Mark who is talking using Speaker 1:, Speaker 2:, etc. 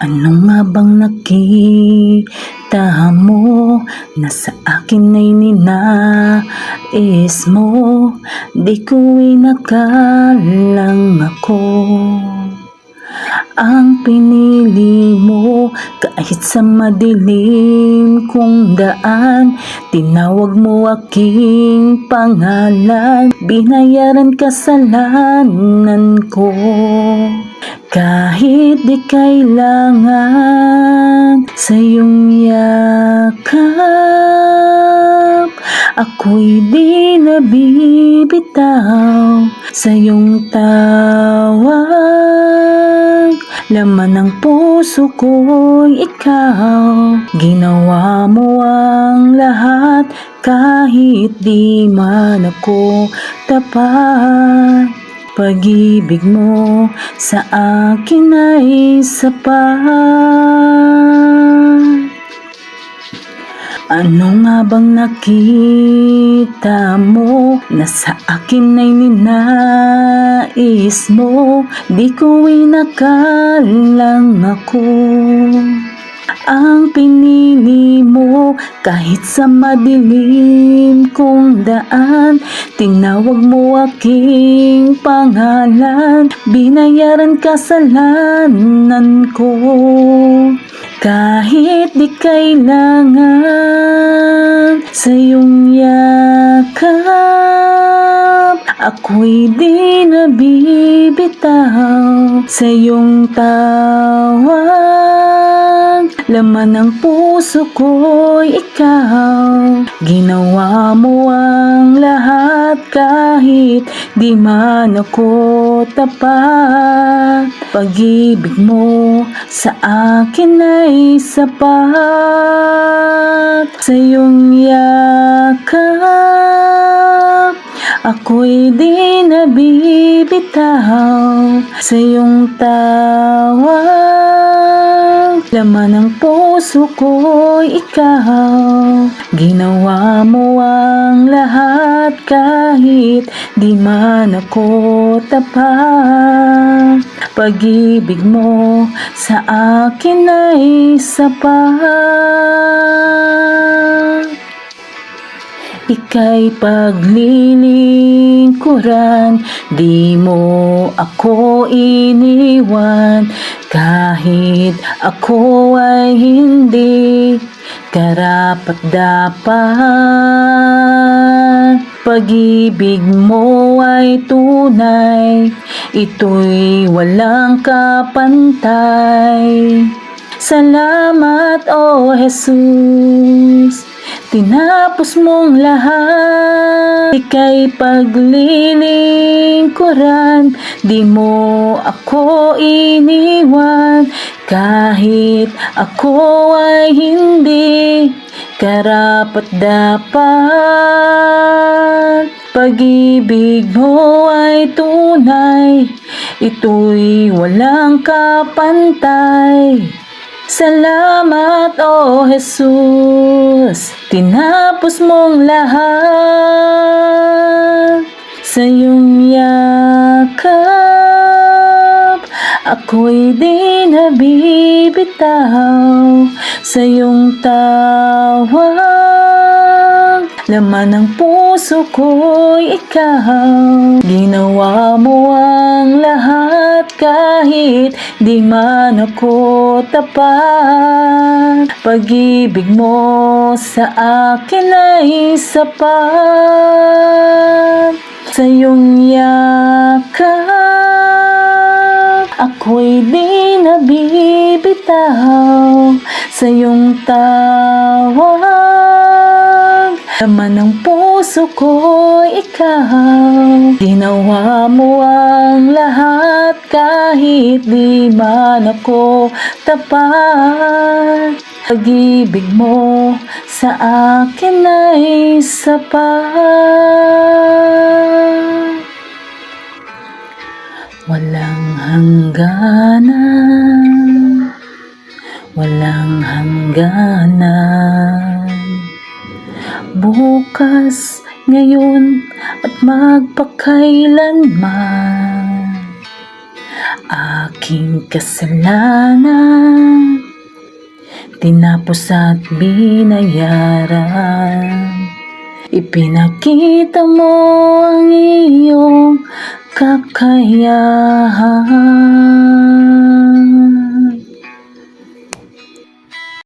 Speaker 1: Ano nga bang nakita mo na sa akin ay ninais mo? Di ko inakalang ako ang pinili mo. Kahit sa madilim kong daan, tinawag mo aking pangalan. Binayaran kasalanan ko. Kahit di kailangan sa iyong yakap, ako'y di nabibitaw sa iyong tawag. Laman ng puso ko'y ikaw, ginawa mo ang lahat. Kahit di man ako tapat, pag-ibig mo sa akin ay sapat. Ano nga bang nakita mo na sa akin ay ninais mo? Di ko inakalang ako ang pinili mo. Kahit sa madilim kong daan, tinawag mo aking pangalan. Binayaran kasalanan ko. Kahit di kailangan sa iyong yakap, ako'y di nabibitaw sa iyong tawag. Laman ng puso ko'y ikaw, ginawa mo ang lahat. Kahit di man ako tapat, pag-ibig mo sa akin ay sapat. Sa iyong yakap, ako'y di nabibitaw sa iyong tawag. Laman ng puso ko'y ikaw, ginawa mo ang lahat. Kahit di man ako tapat, pag-ibig mo sa akin ay sapat. Ika'y paglilingkuran, di mo ako iniwan. Kahit ako ay hindi karapat-dapat, pag-ibig mo ay tunay, ito'y walang kapantay. Salamat, O Jesus, tinapos mong lahat. Ika'y paglilingkuran, di mo ako iniwan. Kahit ako ay hindi karapat-dapat, pag-ibig mo ay tunay, ito'y walang kapantay. Salamat, O Jesus, tinapos mong lahat. Sa iyong yakap, ako'y di nabibitaw sa iyong tawag. Laman ng puso ko'y ikaw, ginawa mo ang lahat. Kahit di man ako tapat, pag-ibig mo sa akin ay sapat. Sa iyong yakap, ako'y di nabibitaw sa iyong tawag. Laman ng puso ko'y ikaw, ginawa mo ang lahat. Kahit di man ako tapat, pag-ibig mo sa akin ay sapat. Walang hangganan, walang hangganan. Bukas, ngayon, at magpakailanman, aking kasalanan, tinapos at binayaran. Ipinakita mo ang iyong kakayahan